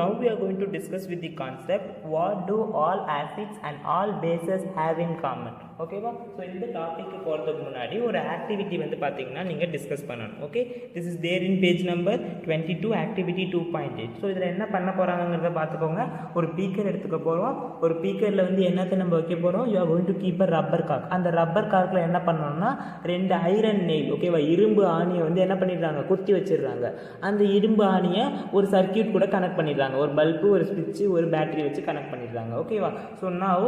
now we are going to discuss with the concept what do all acids and all bases have in common. ஓகேவா? So இந்த டாபிக்கு போகிறதுக்கு முன்னாடி ஒரு activity வந்து பார்த்தீங்கன்னா நீங்கள் டிஸ்கஸ் பண்ணணும். Okay, this is there in page number 22 activity 2.8. So இதில் என்ன பண்ண போகிறாங்கிறத பார்த்துக்கோங்க. ஒரு பீக்கர் எடுத்துக்க போகிறோம். ஒரு பீக்கரில் வந்து என்னத்தை நம்ம வைக்க போகிறோம்? You are going to keep a rubber cork. அந்த ரப்பர் கார்க்கில் என்ன பண்ணணும்னா 2 ஐரன் நெயில், ஓகேவா, இரும்பு ஆணியை வந்து என்ன பண்ணிடுறாங்க, குத்தி வச்சிடுறாங்க. அந்த இரும்பு ஆணியை ஒரு சர்க்கியூட் கூட கனெக்ட் பண்ணிடுறாங்க. ஒரு பல்பு, ஒரு ஸ்விட்ச், ஒரு பேட்டரி வச்சு கனெக்ட் பண்ணிடுறாங்க. ஓகேவா? So now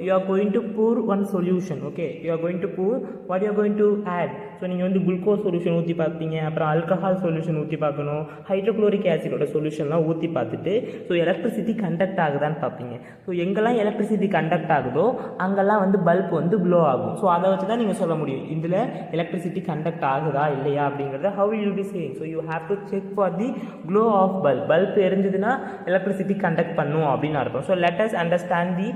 you are going to pour one solution. Okay, you are going to pour, what you are going to add? So நீங்கள் வந்து குளுக்கோஸ் சொல்யூஷன் ஊற்றி பார்ப்பீங்க, அப்புறம் ஆல்கஹால் சொல்யூஷன் ஊற்றி பார்க்கணும், ஹைட்ரோக்ளோரிக் ஆசிடோட சொல்யூஷன்லாம் ஊற்றி பார்த்துட்டு ஸோ எலக்ட்ரிசிட்டி கண்டக்ட் ஆகுதான்னு பார்ப்பீங்க. ஸோ எங்கெல்லாம் எலக்ட்ரிசிட்டி கண்டக்ட் ஆகுதோ அங்கெல்லாம் வந்து பல்ப் வந்து க்ளோ ஆகும். ஸோ அதை வச்சு தான் நீங்கள் சொல்ல முடியும் இதில் எலக்ட்ரிசிட்டி கண்டக்ட் ஆகுதா இல்லையா அப்படிங்கிறத. how will you be saying? so you have to check for the glow of bulb. Bulb எரிஞ்சதுன்னா எலக்ட்ரிசிட்டி கண்டக்ட் பண்ணும் அப்படின்னு அர்த்தம். So let us understand the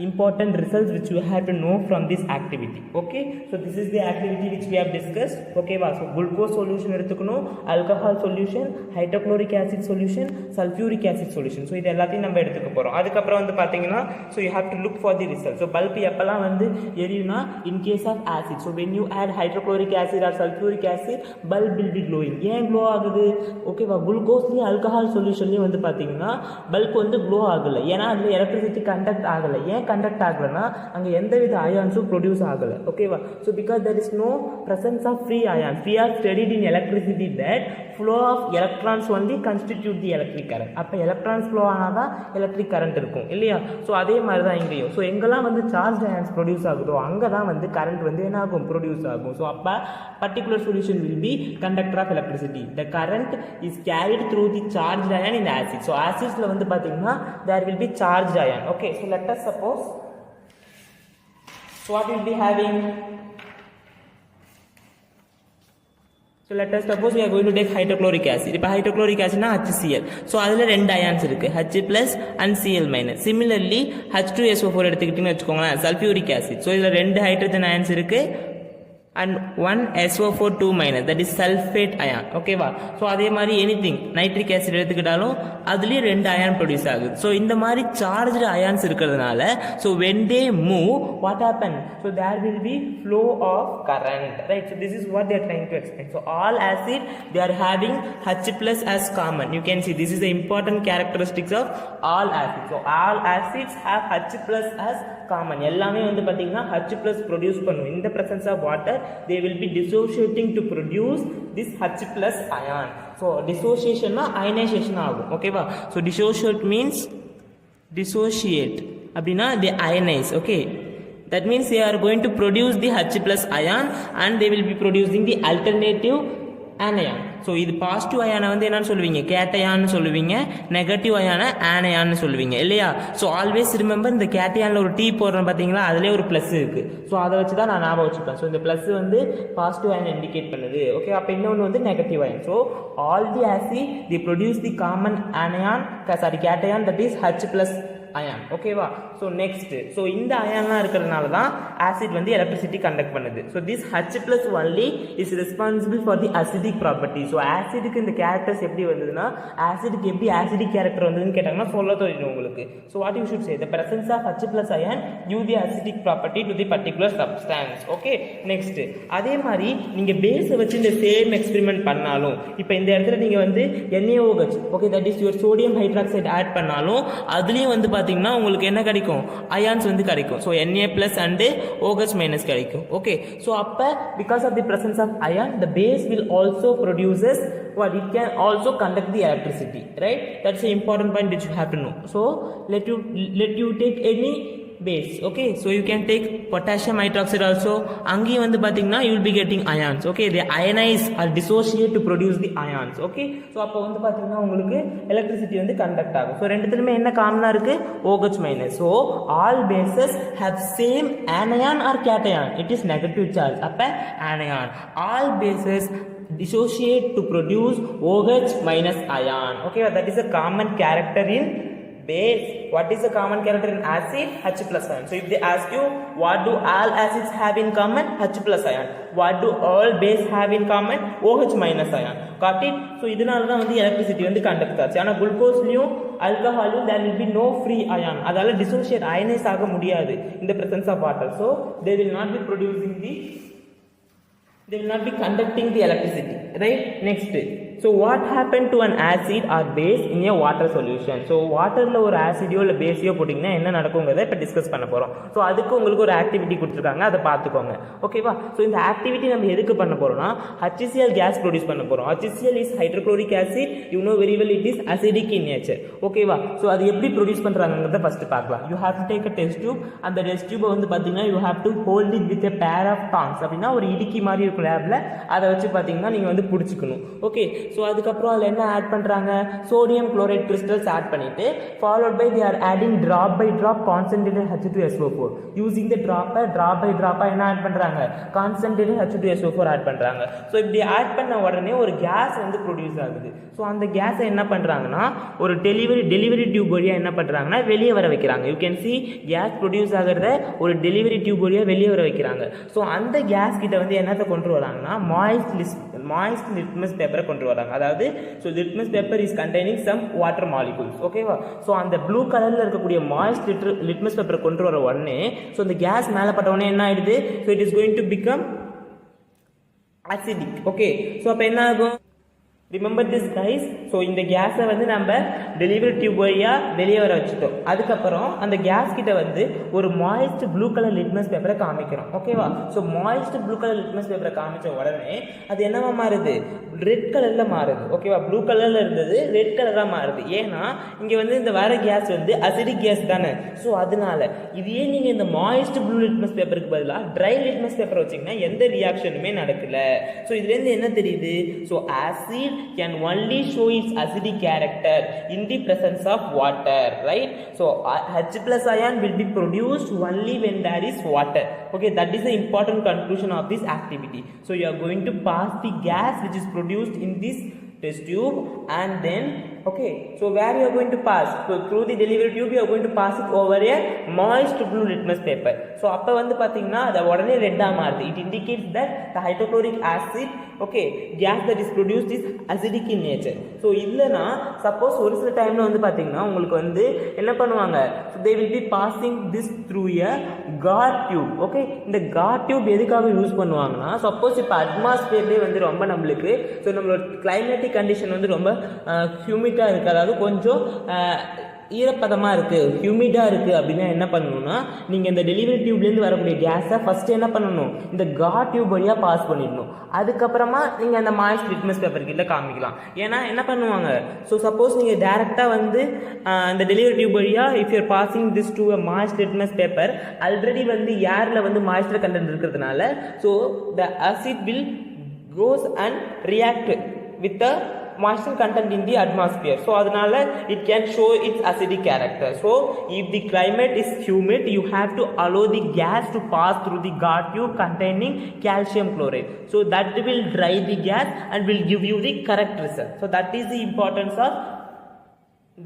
important results which you have to know from this activity. Okay, so this is the activity which we have discussed. Okay va, so glucose solution எடுத்துக்கணும், alcohol solution, hydrochloric acid solution, sulfuric acid solution. so இது எல்லாத்தையும் நம்ம எடுத்துக்க போறோம். அதுக்கு அப்புறம் வந்து பாத்தீங்கன்னா so you have to look for the result. so bulb எப்பலாம் வந்து எரியும்னா in case of acid. so when you add hydrochloric acid or sulfuric acid, bulb will be glowing. ஏன் glow ஆகுது? ஓகே வா, குளுக்கோஸ்லயும் alcohol solutionலயும் வந்து பாத்தீங்கன்னா பல்ப் வந்து glow ஆகல. ஏன்னா அதுல எலக்ட்ரிசிட்டி கண்டக்ட் ஆகல. ஏன் கண்டக்ட் ஆகலன்னா அங்கே எந்தவித அயான்ஸும் ப்ரொடியூஸ் ஆகலை. ஓகேவா? So because there is no presence of free ions. we have studied in electricity that flow of electrons only constitute the electric current. அப்போ எலக்ட்ரான்ஸ் ஃப்ளோ ஆனால் தான் எலக்ட்ரிக் கரண்ட் இருக்கும் இல்லையா? ஸோ அதே மாதிரி தான் இங்கேயும். ஸோ எங்கெல்லாம் வந்து சார்ஜ் அயான்ஸ் ப்ரொடியூஸ் ஆகுதோ அங்கே தான் வந்து கரண்ட் வந்து என்ன ஆகும், ப்ரொடியூஸ் ஆகும். ஸோ அப்போ particular solution will be conductor of electricity. The current is carried through the charge ion in acid. So ஆசிட்ஸில் வந்து பார்த்தீங்கன்னா there will be charge ion. Okay, so let us suppose, so what will be having? so let us suppose we are going to take hydrochloric acid. இப்போ hydrochloric acid னா HCl. so அதில் 2 ions இருக்கு, H plus and Cl minus. similarly H2SO4 எடுத்துக்கிட்டீங்கன்னு வச்சுக்கோங்களேன், sulfuric acid. so இதில் 2 hydrogen ions இருக்கு and 1 SO4 2 minus, that is sulfate ion. ஓகேவா? So அதே மாதிரி எனிதிங் நைட்ரிக் ஆசிட் எடுத்துக்கிட்டாலும் அதுலேயும் 2 அயான் ப்ரொடியூஸ் ஆகுது. ஸோ இந்த மாதிரி சார்ஜ்டு அயான்ஸ் இருக்கிறதுனால so when they move what happen? so there will be flow of current, right? so this is what they are trying to explain. so all acid they are having H plus as common. you can see this is the important characteristics of all acids. so all acids have H plus as common. எல்லாமே வந்து பார்த்தீங்கன்னா H plus produce பண்ணும். in the presence of water they will be dissociating to produce this H plus ion. so dissociation na ionization ஆகும். ஓகேவா? so dissociate means dissociate அப்படின்னா they ionize. okay, that means they are going to produce the H plus ion and they will be producing the alternative anion. So இது positive அயானை வந்து என்னன்னு சொல்லுவீங்க, கேட்டயான்னு சொல்லுவீங்க, negative அயான ஆனயான்னு சொல்லுவீங்க இல்லையா? ஸோ ஆல்வேஸ் ரிமெம்பர், இந்த கேட்டயானில் ஒரு டீ போடுறோம் பார்த்தீங்களா, அதிலே ஒரு ப்ளஸ் இருக்குது. ஸோ அதை வச்சு தான் நான் ஞாபகம் வச்சுப்பேன். ஸோ இந்த ப்ளஸ் வந்து பாசிட்டிவ் அயன் இண்டிகேட் பண்ணுது. ஓகே, அப்போ இன்னொன்று வந்து negative ion. So all the acid the produce the common anion, sorry cation, that is H plus ion. ஓகேவா? ஸோ நெக்ஸ்ட், ஸோ இந்த அயான்லாம் இருக்கிறதுனால தான் ஆசிட் வந்து எலக்ட்ரிசிட்டி கண்டக்ட் பண்ணுது. So this H plus only is responsible for the acidic property. So ஆசிடுக்கு இந்த characters எப்படி வந்ததுன்னா, ஆசிடுக்கு எப்படி ஆசிடிக் கேரக்டர் வந்ததுன்னு கேட்டாங்கன்னா சொல்ல தெரியும் உங்களுக்கு. So what you should say, the presence of H plus ion give the acidic property to the particular substance. Okay, next அதே மாதிரி நீங்கள் பேஸை வச்சு இந்த சேம் எக்ஸ்பெரிமெண்ட் பண்ணாலும், இப்போ இந்த இடத்துல நீங்கள் வந்து NaOH, okay, that is your sodium hydroxide add பண்ணாலும் அதுலேயும் வந்து பார்த்தீங்கன்னா உங்களுக்கு என்ன கிடைக்கும், அயான்ஸ் வந்து கிடைக்கும். So Na plus and OH minus கிடைக்கும். ஓகே, ஸோ அப்போ because of the presence of ion the base will also produces what, it can also conduct the electricity, right? that's the important point which you have to know. so let you take any base. okay, so you can take potassium hydroxide also. அங்கேயும் வந்து பார்த்தீங்கன்னா you will be getting ions. okay, they ionize or dissociate to produce the ions. okay, so அப்போ வந்து பார்த்தீங்கன்னா உங்களுக்கு electricity வந்து conduct ஆகும். So ரெண்டுத்துலையுமே என்ன காமனாக இருக்கு, OH minus. so all bases have same anion or cation. it is negative charge. அப்போ anion. all bases dissociate to produce OH minus ion. okay, that is a common character in base. What is the common character in acid? H plus ion. So if they ask you what do all acids have in common? H plus ion. What do all base have in common? OH minus ion. Got it? So இதனால தான் வந்து electricity வந்து conduct ஆச்சு. ஆனா குளுக்கோஸ்லயும் alcoholலயும் there will be no free ion. அதால dissociate ionize ஆக முடியாது in the presence of water. So they will not be conducting the electricity, right? Next, so what happened to an acid or base in a water solution? So waterல ஒரு ஆசிடியோ இல்ல பேஸியோ போட்டிங்கன்னா என்ன நடக்குங்கிறத இப்போ discuss பண்ண போறோம். So அதுக்கு உங்களுக்கு ஒரு ஆக்டிவிட்டி கொடுத்துருக்காங்க, அதை பார்த்துக்கோங்க. ஓகேவா? ஸோ இந்த ஆக்டிவிட்டி நம்ம எதுக்கு பண்ண போறோம்னா HCl கேஸ் ப்ரொடியூஸ் பண்ண போறோம். HCl is hydrochloric acid. You know very well it is acidic in nature. ஓகேவா? ஸோ அது எப்படி ப்ரொடியூஸ் பண்றாங்கிறத ஃபர்ஸ்ட் பார்க்கலாம். You have to take a test tube. அந்த டெஸ்ட் டியூபை வந்து பார்த்தீங்கன்னா you have to hold it with a pair of tongs. அப்படின்னா ஒரு இடுக்கி மாதிரி இருக்கும் லேப்ல, அதை வச்சு பார்த்தீங்கன்னா நீங்க வந்து பிடிச்சிக்கணும். ஓகே, ஸோ அதுக்கப்புறம் அதில் என்ன ஆட் பண்ணுறாங்க? சோடியம் குளோரைட் கிறிஸ்டல்ஸ் ஆட் பண்ணிட்டு followed by they are adding drop by drop concentrated H2SO4. Using the drop by ட்ராப்பாக என்ன ஆட் பண்ணுறாங்க? கான்சன்ட்ரேட்டட் H2SO4 ஆட் பண்ணுறாங்க. ஸோ இப்படி ஆட் பண்ண உடனே ஒரு கேஸ் வந்து ப்ரொடியூஸ் ஆகுது. ஸோ அந்த கேஸை என்ன பண்ணுறாங்கன்னா ஒரு டெலிவரி டியூப் வழியாக என்ன பண்ணுறாங்கன்னா வெளியே வர வைக்கிறாங்க. You can see case produce ஆகிறத ஒரு டெலிவரி டியூப் வழியாக வெளியே வர வைக்கிறாங்க. ஸோ அந்த கேஸ் கிட்ட வந்து என்னத்தை கொண்டு வராங்கன்னா மாய்ஸ்ட் லிட்மஸ் பேப்பரை கொண்டு வராங்க. அதாவது so litmus paper is containing some water molecules. ஓகேவா? ஸோ அந்த ப்ளூ கலர்ல இருக்கக்கூடிய மாய்ஸ்ட் லிட்மஸ் பேப்பரை கொண்டு வர உடனே ஸோ இந்த கேஸ் மேலே பட்ட உடனே என்ன ஆயிடுது? So it is going to become acidic. Okay, so அப்போ என்ன ஆகும்? Remember this guys. ஸோ இந்த கேஸை வந்து நம்ம டெலிவரி டியூப் வழியாக வெளியே வர வச்சுட்டோம். அதுக்கப்புறம் அந்த கேஸ் கிட்ட வந்து ஒரு மாய்ஸ்ட் ப்ளூ கலர் லிட்மஸ் பேப்பரை காமிக்கிறோம். ஓகேவா? So moist blue colour litmus பேப்பரை காமிச்ச உடனே அது என்னவா மாறுது? ரெட் கலரில் மாறுது. ஓகேவா? ப்ளூ கலரில் இருந்தது ரெட் கலராக மாறுது. ஏன்னா இங்கே வந்து இந்த வர கேஸ் வந்து அசிடிக் கேஸ் தானே. ஸோ அதனால இதையே நீங்கள் இந்த மாய்ஸ்ட் ப்ளூ லிட்மஸ் பேப்பருக்கு பதிலாக ட்ரை லிட்மஸ் பேப்பர் வச்சிங்கன்னா எந்த ரியாக்ஷனுமே நடக்கல. ஸோ இதுலேருந்து என்ன தெரியுது? So acid can only show its acidic character in the presence of water, right? So H plus ion will be produced only when there is water. Okay, that is the important conclusion of this activity. So you are going to pass the gas which is produced in this test tube, and then okay, so where you are going to pass? So through the delivery tube you are going to pass it over a moist blue litmus paper. So அப்ப வந்து பாத்தீங்கன்னா அது உடனே ரெட்டா மாறுது. It indicates that the hydrochloric acid, okay, gas that is produced is acidic in nature. So இல்லனா suppose ஒரு சில டைம்ல வந்து பாத்தீங்கன்னா உங்களுக்கு வந்து என்ன பண்ணுவாங்க? So they will be passing this through a GAR tube. Okay, இந்த GAR tube எதுக்காக யூஸ் பண்ணுவாங்கன்னா suppose இப்ப அட்மாஸ்பியர்லயே வந்து ரொம்ப நம்மளுக்கு so நம்மளோட கிளைமேட்டிக் கண்டிஷன் வந்து ரொம்ப ஹியூமிடா இருக்கு, அதாவது கொஞ்சம் ஈரப்பதமாக இருக்குது, ஹியூமிடாக இருக்குது அப்படின்னா என்ன பண்ணணும்னா நீங்கள் இந்த டெலிவரி டியூப்லேருந்து வரக்கூடிய கேஸை ஃபஸ்ட்டு என்ன பண்ணணும்? இந்த கார் டியூப் வழியாக பாஸ் பண்ணிடணும். அதுக்கப்புறமா நீங்கள் அந்த மாய்ஸ்ட் லிட்மஸ் பேப்பர் கிட்ட காமிக்கலாம். ஏன்னா என்ன பண்ணுவாங்க? ஸோ சப்போஸ் நீங்கள் டேரெக்டாக வந்து இந்த டெலிவரி டியூப் வழியாக if you're passing this to a moist litmus paper, already வந்து ஏரில் வந்து மாய்ஸ்டர் கண்டென்ட் இருக்கிறதுனால so the acid will goes and react with the moisture content in the atmosphere. So adanaala it can show its acidic character. So if the climate is humid, you have to allow the gas to pass through the GAR tube containing calcium chloride. So that will dry the gas and will give you the correct result. So that is the importance of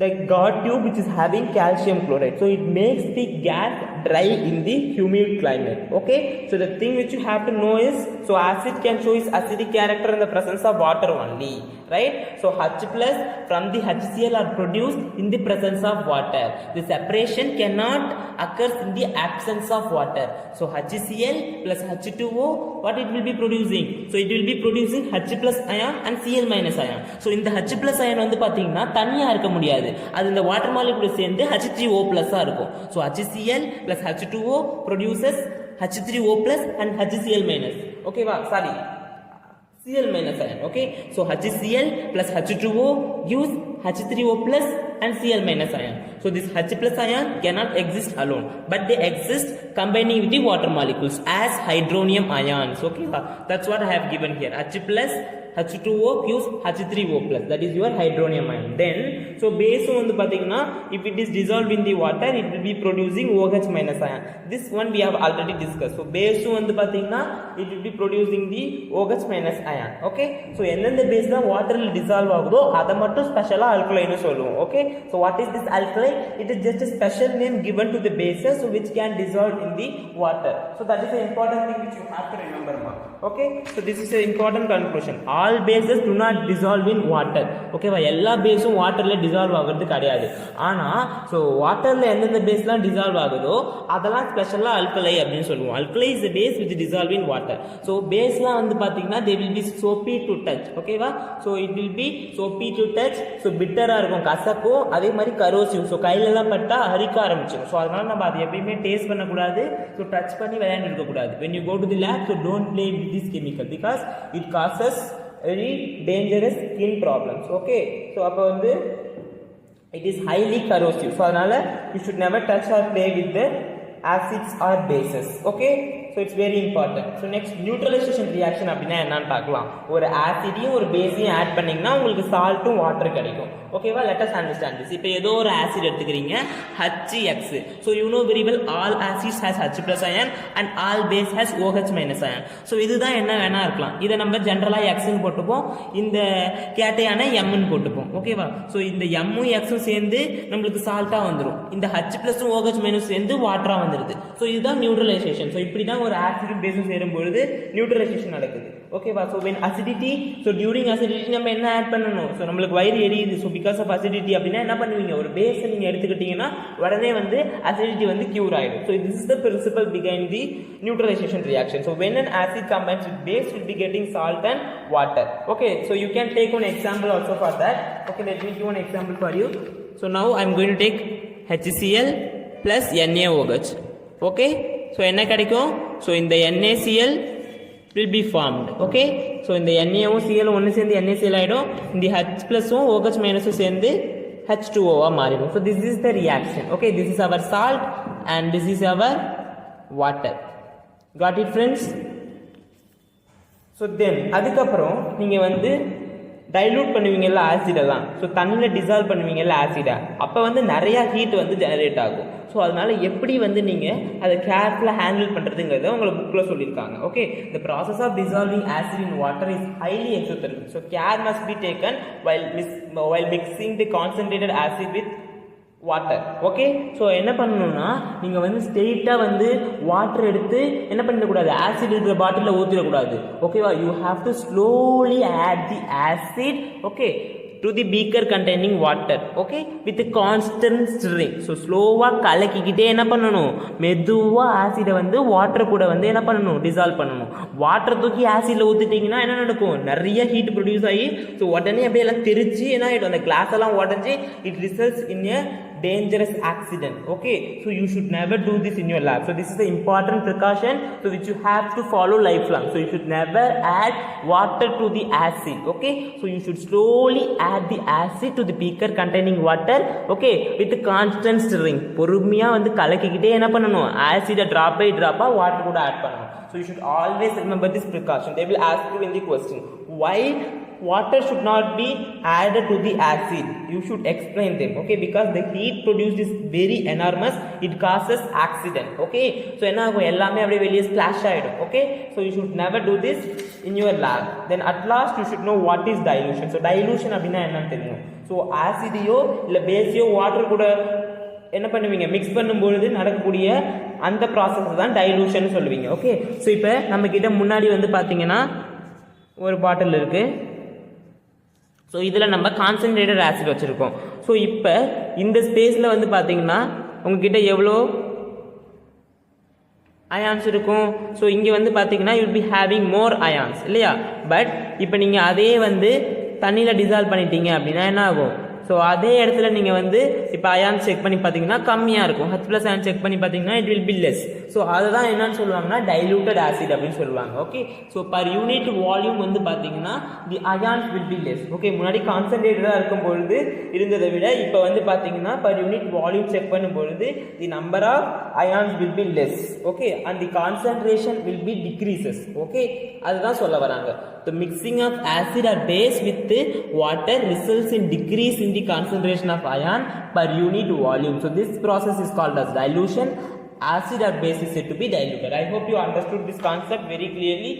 the GAR tube which is having calcium chloride. So it makes the gas dry in the humid climate. Okay, so the thing which you have to know is, so acid can show its acidic character in the presence of water only, right? So H plus from the HCl are produced in the presence of water. The separation cannot occur in the absence of water. So HCl plus H2O, what it will be producing? So it will be producing H plus ion and Cl minus ion. So in the H plus ion வந்து பாத்தீங்கன்னா தனியா இருக்க முடியாது, அது இந்த water molecule சேர்ந்து H3O plus ஆ இருக்கும். So HCl plus H2O produces H3O plus and HCl minus. Okay va, sorry, Cl minus ion. Okay, so HCl plus H2O gives H3O plus and Cl minus ion. So this H plus ion cannot exist alone, but they exist combining with the water molecules as hydronium ions. Okay, that's what I have given here. H plus H2O gives H3O plus, that is your hydronium ion. Then so base வந்து பாத்தீங்கன்னா if it is dissolved in the water it will be producing OH minus ion. This one we have already discussed. So base வந்து பாத்தீங்கன்னா it will be producing the OH minus ion. Okay, so எந்தெந்த base தான் waterல dissolve ஆகுதோ அதை மட்டும் ஸ்பெஷலா alkaline சொல்லுவோம். Okay, so what is this alkaline? It is just a special name given to the bases so which can dissolve in the water. So that is an important thing which you have to remember. Okay, so this is an important conclusion. All bases do not dissolve in water. Okay va, எல்லா பேஸும் வாட்டர்ல dissolve ஆகிறது கிடையாது. ஆனா so வாட்டர்ல எந்தெந்த பேஸ்லாம் dissolve ஆகுதோ அதெல்லாம் ஸ்பெஷலா அல்கலை அப்படினு சொல்லுவோம். அல்கலை is the base which dissolve in water. So பேஸ்லாம் வந்து பாத்தீங்கன்னா they will be soapy to touch. Okay வா, so it will be soapy to touch. So bitter-ஆ இருக்கும், கசக்கும், அதே மாதிரி corrosive. So கையில எல்லாம் பட்டா அரிக்க ஆரம்பிச்சிடும். So அதனால நம்ம அதை எப்பவுமே டேஸ்ட் பண்ண கூடாது. So டச் பண்ணி விளையாண்டு இருக்க கூடாது. When you go to the lab, so don't play with this chemical because it causes very dangerous skin problems. Okay, so அப்போ வந்து it is highly corrosive. So அதனால you should never touch or play with the acids or bases. Okay, so it's very important. So next neutralization reaction அப்படினா என்னன்னு பார்க்கலாம். ஒரு ஆசிடையும் ஒரு பேஸையும் add பண்ணீங்கன்னா உங்களுக்கு சால்ட்டும் வாட்டர் கிடைக்கும். ஓகேவா, let us understand this. இப்போ ஏதோ ஒரு ஆசிட் எடுத்துக்கிறீங்க HX. So you know very well all acids has H plus ion and all base has OH minus ion. So இதுதான் என்ன வேணா இருக்கலாம். இதை நம்ம ஜெனரலா X ன்னு போட்டுப்போம், இந்த கேட்டையான M ன்னு போட்டுப்போம். ஓகேவா, so இந்த M உம் X உம் சேர்ந்து நம்மளுக்கு சால்ட்டா வந்துரும். இந்த H plus உம் OH minus சேர்ந்து வாட்டரா வந்துருது. So இதுதான் நியூட்ரலைசேஷன். So இப்படி தான் ஒரு ஆசிடும் பேஸும் சேரும் பொழுது நியூட்ரலைசேஷன் நடக்குது. ஓகேவா, so when acidity, so during acidity நம்ம என்ன ஆட் பண்ணணும்? So நம்மளுக்கு வயிறு எரியுது, so because of acidity அப்படின்னா என்ன பண்ணுவீங்க? ஒரு பேஸ் நீங்க எடுத்துக்கிட்டீங்கன்னா உடனே வந்து acidity வந்து cure ஆயிடும். So this is the principle behind the neutralization reaction. So when an acid combines with base will be getting salt and water. Okay, so you can take one example also for that. Okay, let me give one example for you. So now I am going to take HCl plus NaOH. Okay, so என்ன கிடைக்கும்? So இந்த NaCl will be formed. Okay, so இந்த Na வும் Cl ஒன்னு சேர்ந்து NaCl ஆயிடும். இந்த H plus உம் OH minus சேர்ந்து H2O ஆ மாறிடும். So this is the reaction. Okay, this is our salt and this is our water. Got it friends? So then அதுக்கப்புறம் நீங்க வந்து டைலூட் பண்ணுவீங்கல்ல ஆசிட் எல்லாம், ஸோ தண்ணியில் டிசால்வ் பண்ணுவீங்கல்ல ஆசிடை, அப்போ வந்து நிறைய ஹீட் வந்து ஜெனரேட் ஆகும். ஸோ அதனால எப்படி வந்து நீங்கள் அதை கேர்ஃபுல்லாக ஹேண்டில் பண்ணுறதுங்கிறத உங்களை புக்கில் சொல்லியிருக்காங்க. Okay, the process of dissolving acid in water is highly exothermic. So care must be taken while mixing the concentrated acid with water. Okay, so என்ன பண்ணணும்னா நீங்கள் வந்து ஸ்ட்ரெயிட்டாக வந்து வாட்டர் எடுத்து என்ன பண்ணிடக்கூடாது, ஆசிட் இருக்கிற பாட்டிலில் ஊற்றிடக்கூடாது. ஓகேவா, you have to slowly add the acid okay to the beaker containing water. Okay, with a constant stirring. So ஸ்லோவா கலக்கிக்கிட்டே என்ன பண்ணணும், மெதுவா ஆசிடை வந்து வாட்டர் கூட வந்து என்ன பண்ணணும், டிசால்வ் பண்ணணும். வாட்டர் தூக்கி ஆசிட்ல ஊற்றிட்டீங்கன்னா என்ன நடக்கும், நிறைய ஹீட் ப்ரொடியூஸ் ஆகி ஸோ உடனே அப்படியே எல்லாம் தெரிச்சு என்ன ஆகிடும், அந்த கிளாஸ் எல்லாம் உடஞ்சி it results in a dangerous accident. Okay, so you should never do this in your lab. So this is the important precaution so which you have to follow lifelong. So you should never add water to the acid. Okay, so you should slowly add the acid to the beaker containing water. Okay, with a constant stirring. பொறுமையா வந்து கலக்கிக்கிட்டே என்ன பண்ணணும், ஆசிட drop by drop water கூட add பண்ணணும். So you should always remember this precaution. They will ask you in the question, why water should not be added to the acid? You should explain them. Okay, because the heat produced is very enormous, it causes accident. Okay, so என்ன ஆகும், எல்லாமே அப்படியே வெளியே splash ஆயிடும். Okay, so you should never do this in your lab. Then at last you should know what is dilution. So dilution அப்படின்னா என்னன்னு தெரியும். So ஆசிடையோ இல்ல பேஸையோ வாட்டர் கூட என்ன பண்ணுவீங்க, மிக்ஸ் பண்ணும்பொழுது நடக்கக்கூடிய அந்த ப்ராசஸ் தான் டைலூஷன் சொல்லுவீங்க. ஓகே, ஸோ இப்போ நம்ம கிட்ட முன்னாடி வந்து பார்த்தீங்கன்னா ஒரு பாட்டில் இருக்கு. ஸோ இதில் நம்ம கான்சன்ட்ரேட்டட் ஆசிட் வச்சுருக்கோம். ஸோ இப்போ இந்த ஸ்பேஸில் வந்து பார்த்தீங்கன்னா உங்ககிட்ட எவ்வளோ அயான்ஸ் இருக்கும். ஸோ இங்கே வந்து பார்த்தீங்கன்னா you will be having more ions இல்லையா. பட் இப்போ நீங்கள் அதே வந்து தண்ணியில் டிசால்வ் பண்ணிட்டீங்க அப்படின்னா என்ன ஆகும், ஸோ அதே இடத்துல நீங்கள் வந்து இப்போ அயான் செக் பண்ணி பார்த்தீங்கன்னா கம்மியாக இருக்கும். H plus அயான் செக் பண்ணி பார்த்தீங்கன்னா it will be less. So அதுதான் என்னன்னு சொல்லுவாங்கன்னா டைலூட்டட் ஆசிட் அப்படின்னு சொல்லுவாங்க. Okay, so per unit volume வந்து பார்த்தீங்கன்னா the ions will be less. Okay, முன்னாடி கான்சன்ட்ரேட்டடாக இருக்கும் பொழுது இருந்ததை விட இப்போ வந்து பார்த்தீங்கன்னா பர் யூனிட் வால்யூம் செக் பண்ணும் பொழுது the number of ions will be less, okay, and the concentration will be decreases, okay. அதுதான் சொல்ல வராங்க. The mixing of acid or base with water results in decrease in the concentration of ion per unit volume. So this process is called as dilution. Acid or base is said to be diluted. I hope you understood this concept very clearly.